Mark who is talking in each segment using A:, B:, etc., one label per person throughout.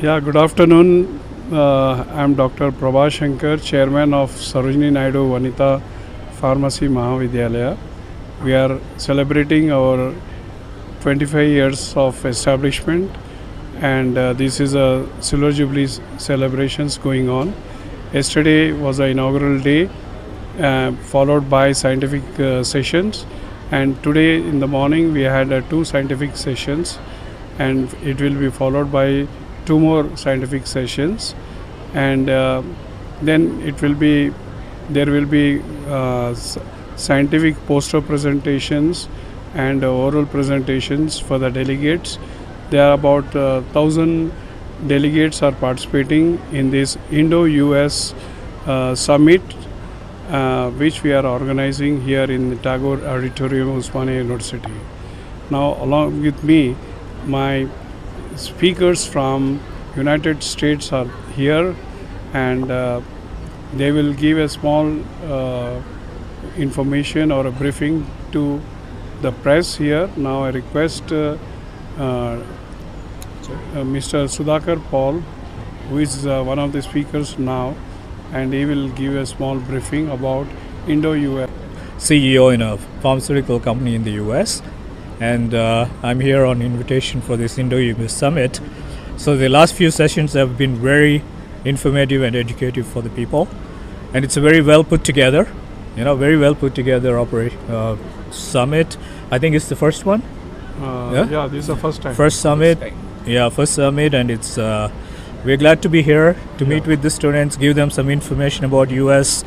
A: Yeah, good afternoon. I'm Dr. Prabha Shankar, Chairman of Sarojini Naidu Vanita Pharmacy Mahavidyalaya. We are celebrating our 25 years of establishment, and this is a Silver Jubilee celebrations going on. Yesterday was the inaugural day, followed by scientific sessions, and today in the morning we had two scientific sessions, and it will be followed by two more scientific sessions, and then there will be scientific poster presentations and oral presentations for the delegates. There are about 1,000 delegates are participating in this Indo-US summit, which we are organizing here in the Tagore Auditorium, Osmania University. Now, along with me, my speakers from United States are here, and they will give a small information or a briefing to the press here. Now I request Mr. Sudhakar Paul, who is one of the speakers now, and he will give a small briefing about Indo-US.
B: CEO in a pharmaceutical company in the US, and I'm here on invitation for this Indo-US Summit. So the last few sessions have been very informative and educative for the people, and it's a very well put together, summit. I think it's the first one.
A: Yeah, this is the first time.
B: First summit, and it's we're glad to be here to meet with the students, give them some information about US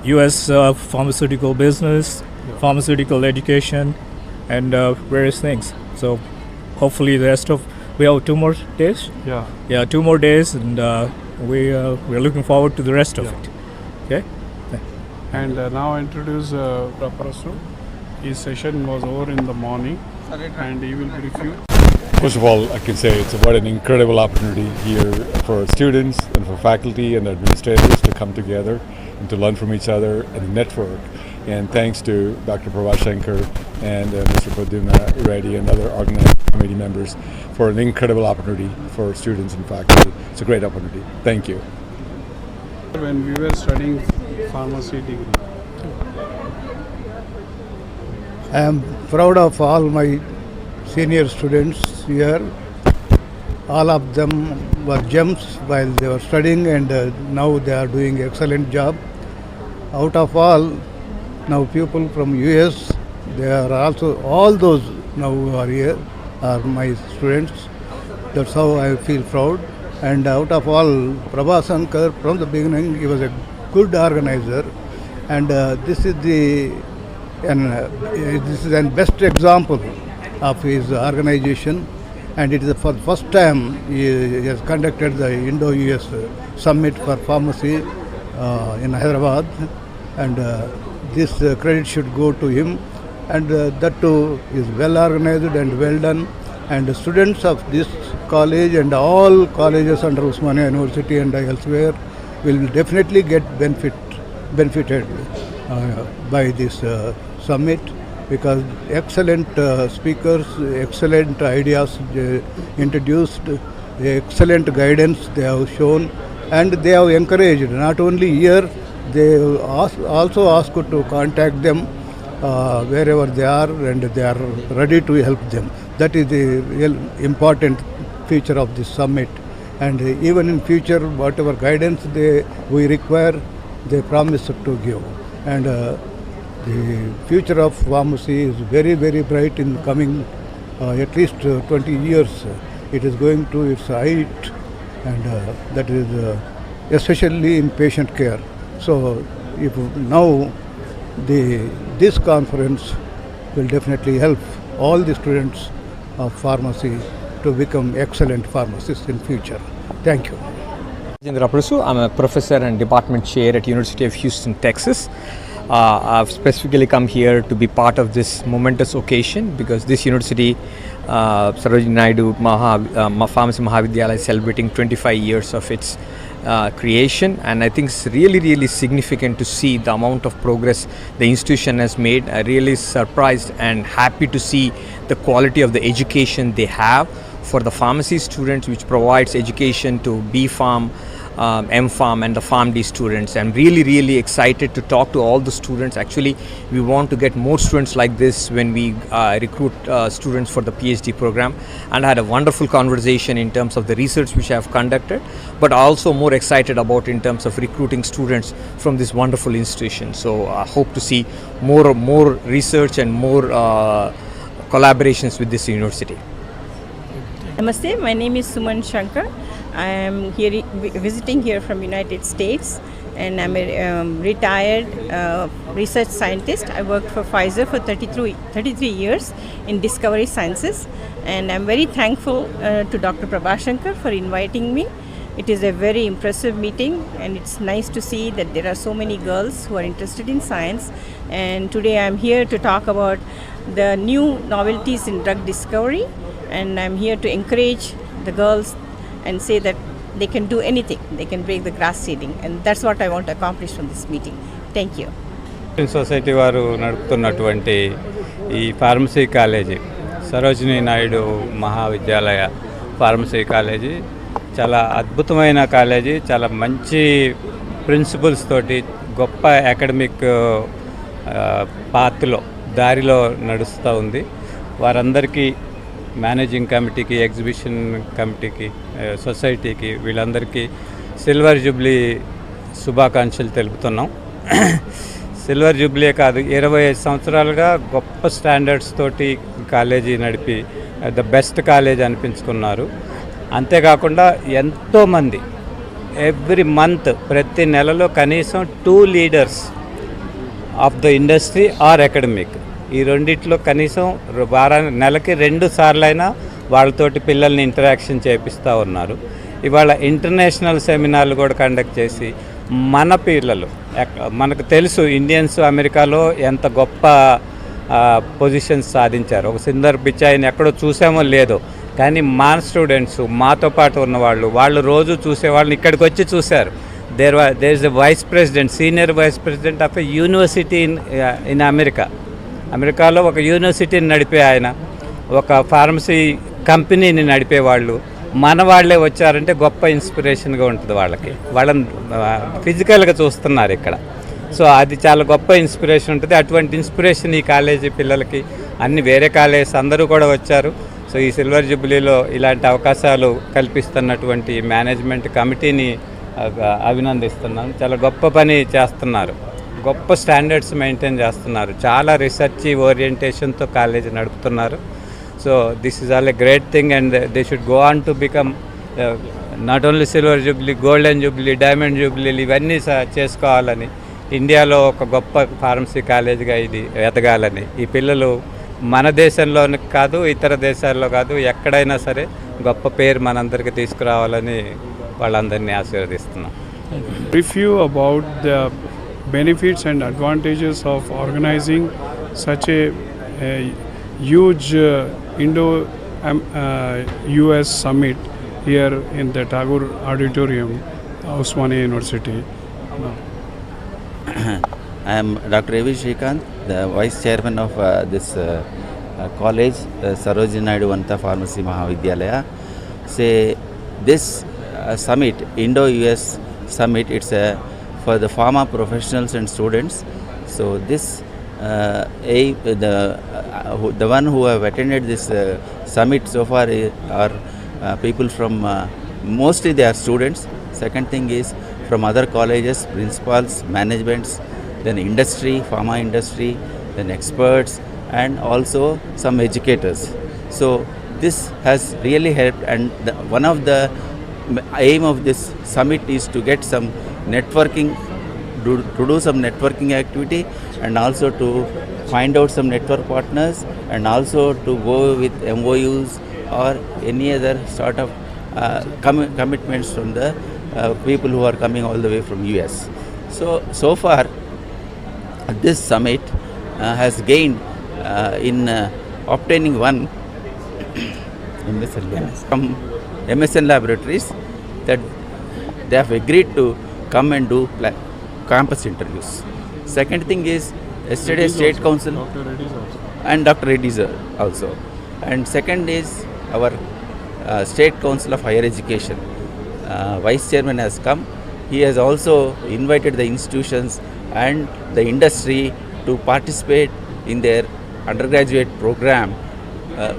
B: pharmaceutical business, pharmaceutical education, and various things. So hopefully the rest of we have 2 more days. Yeah, 2 more days, and we're looking forward to the rest of it. Okay.
A: And now I introduce Prabhu. His session was over in the morning, and he will brief you.
C: First of all, I can say it's what an incredible opportunity here for students and for faculty and administrators to come together and to learn from each other and network. And thanks to Dr. Prabha Shankar and Mr. Paduma Reddy and other organizing committee members for an incredible opportunity for students and faculty. It's a great opportunity. Thank you.
A: When we were studying pharmacy degree,
D: I am proud of all my senior students here. All of them were gems while they were studying, and now they are doing excellent job. Out of all, now people from US, they are also, all those now who are here are my students. That's how I feel proud. And out of all, Prabha Shankar, from the beginning, he was a good organizer, and this is an best example of his organization, and it is for the first time he has conducted the Indo-US Summit for Pharmacy in Hyderabad, and this credit should go to him, and that too is well organized and well done, and the students of this college and all colleges under Osmania University and elsewhere will definitely get benefited by this summit, because excellent speakers, excellent ideas introduced, excellent guidance they have shown, and they have encouraged, not only here, they also asked to contact them wherever they are, and they are ready to help them. That is the real important feature of this summit, and even in future, whatever guidance we require, they promise to give. And the future of pharmacy is very, very bright in coming at least 20 years. It is going to its height, and that is especially in patient care. So if now this conference will definitely help all the students of pharmacy to become excellent pharmacists in future. Thank you.
E: Rajendra Prasu. I'm a professor and department chair at University of Houston, Texas. I've specifically come here to be part of this momentous occasion because this university, Sarojini Naidu Pharmacy Mahavidyalaya, is celebrating 25 years of its creation, and I think it's really significant to see the amount of progress the institution has made. I'm really surprised and happy to see the quality of the education they have for the pharmacy students, which provides education to B Pharm, M Pharm and the PharmD students. I'm really excited to talk to all the students. Actually, we want to get more students like this when we recruit students for the PhD program, and I had a wonderful conversation in terms of the research which I have conducted, but also more excited about in terms of recruiting students from this wonderful institution. So I hope to see more research and more collaborations with this university.
F: Namaste, my name is Suman Shankar. I am here visiting here from United States, and I'm a retired research scientist. I worked for Pfizer for 33 years in discovery sciences, and I'm very thankful to Dr. Prabhashankar for inviting me. It is a very impressive meeting, and it's nice to see that there are so many girls who are interested in science. And today I'm here to talk about the new novelties in drug discovery, and I'm here to encourage the girls and say that they can do anything. They can break the grass seeding, and that's what I want to accomplish from this meeting. Thank you.
G: Society వారు నడుపుతున్నటువంటి ఈ pharmacy college Sarojini Naidu Mahavidyalaya pharmacy college చాలా అద్భుతమైన college, చాలా మంచి principles తోటి గొప్ప academic పాత్లో దారిలో నడుస్తూ ఉంది. వారందరికీ మేనేజింగ్ కమిటీకి, ఎగ్జిబిషన్ కమిటీకి, సొసైటీకి, వీళ్ళందరికీ సిల్వర్ జూబ్లీ శుభాకాంక్షలు తెలుపుతున్నాం. సిల్వర్ జూబ్లీ కాదు, 25 సంవత్సరాలుగా గొప్ప స్టాండర్డ్స్ తోటి కాలేజీ నడిపి ద బెస్ట్ కాలేజ్ అనిపించుకున్నారు. అంతేకాకుండా ఎంతోమంది ఎవ్రీ మంత్ ప్రతి నెలలో కనీసం 2 leaders of the industry or academic, ఈ రెండిట్లో కనీసం నెలకి 2 సార్లైనా వాళ్ళతోటి పిల్లల్ని ఇంటరాక్షన్ చేపిస్తూ ఉన్నారు. ఇవాళ ఇంటర్నేషనల్ సెమినార్లు కూడా కండక్ట్ చేసి మన పిల్లలు, మనకు తెలుసు ఇండియన్స్ అమెరికాలో ఎంత గొప్ప పొజిషన్స్ సాధించారు. ఒక సుందర్ పిచాయిని ఎక్కడో చూసామో లేదో, కానీ మా స్టూడెంట్స్, మాతో పాటు ఉన్నవాళ్ళు, వాళ్ళు రోజు చూసేవాళ్ళని ఇక్కడికి వచ్చి చూశారు. There is a vice president, senior vice president of a university in అమెరికాలో ఒక యూనివర్సిటీని నడిపే ఆయన, ఒక ఫార్మసీ కంపెనీని నడిపేవాళ్ళు మన వాళ్ళే వచ్చారంటే గొప్ప ఇన్స్పిరేషన్గా ఉంటుంది. వాళ్ళని ఫిజికల్గా చూస్తున్నారు ఇక్కడ. సో అది చాలా గొప్ప ఇన్స్పిరేషన్ ఉంటుంది. అటువంటి ఇన్స్పిరేషన్ ఈ కాలేజీ పిల్లలకి అన్ని వేరే కాలేజెస్ అందరూ కూడా వచ్చారు. సో ఈ సిల్వర్ జూబ్లీలో ఇలాంటి అవకాశాలు కల్పిస్తున్నటువంటి మేనేజ్మెంట్ కమిటీని అభినందిస్తున్నాను. చాలా గొప్ప పని చేస్తున్నారు, గొప్ప స్టాండర్డ్స్ మెయింటైన్ చేస్తున్నారు, చాలా రీసెర్చ్ ఓరియంటేషన్తో కాలేజీ నడుపుతున్నారు. So this is all a great thing, and they should go on to become not only silver jubilee, golden jubilee, diamond జూబ్లీలు ఇవన్నీ చేసుకోవాలని, ఇండియాలో ఒక గొప్ప ఫార్మసీ కాలేజీగా ఇది ఎదగాలని, ఈ పిల్లలు మన దేశంలోని కాదు, ఇతర దేశాల్లో కాదు, ఎక్కడైనా సరే గొప్ప పేరు మనందరికీ తీసుకురావాలని వాళ్ళందరినీ ఆశీర్వదిస్తున్నాం.
A: Brief you about the benefits and advantages of organizing such a huge Indo-US summit here in the Tagore Auditorium, Osmania University.
H: I am Dr. A.V. Shrikant, the Vice Chairman of this college, Sarojini Naidu Vanitha Pharmacy Mahavidyalaya. This summit, Indo-US summit, it's for the pharma professionals and students. So this the one who have attended this summit so far are people from mostly they are students. Second thing is from other colleges, principals, managements, then industry, pharma industry, then experts, and also some educators. So this has really helped, and one of the aim of this summit is to get some networking, to do some networking activity, and also to find out some network partners, and also to go with MOUs or any other sort of commitments from the people who are coming all the way from US. So far this summit has gained in obtaining one from MSN Laboratories, that they have agreed to come and do campus interviews. Second thing is yesterday State Council and Dr. Reddy's also. And second is our State Council of Higher Education. Vice Chairman has come. He has also invited the institutions and the industry to participate in their undergraduate program,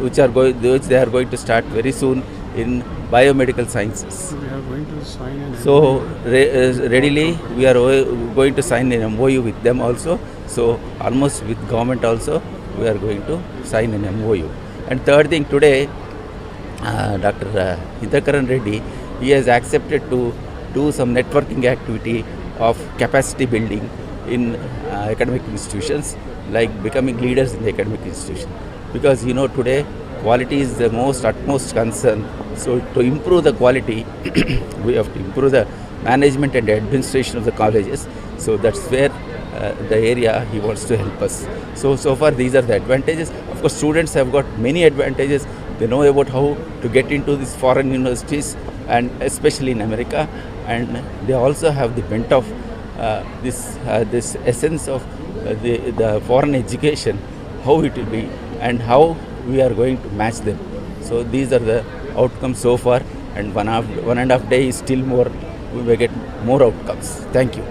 H: which they are going to start very soon in biomedical sciences.
A: We are going to sign an
H: So readily we are going to sign an MOU with them also. So almost with government also we are going to sign an MOU. And third thing, today Dr. Hidakaran Reddy, he has accepted to do some networking activity of capacity building in academic institutions, like becoming leaders in the academic institution. Because today quality is the utmost concern. So to improve the quality, we have to improve the management and administration of the colleges. So that's where the area he wants to help us. So far these are the advantages. Of course, students have got many advantages. They know about how to get into these foreign universities, and especially in America, and they also have the bent of this essence of the foreign education, how it will be and how we are going to match them. So these are the outcomes so far, and one and a half day is still more. We will get more outcomes. Thank you.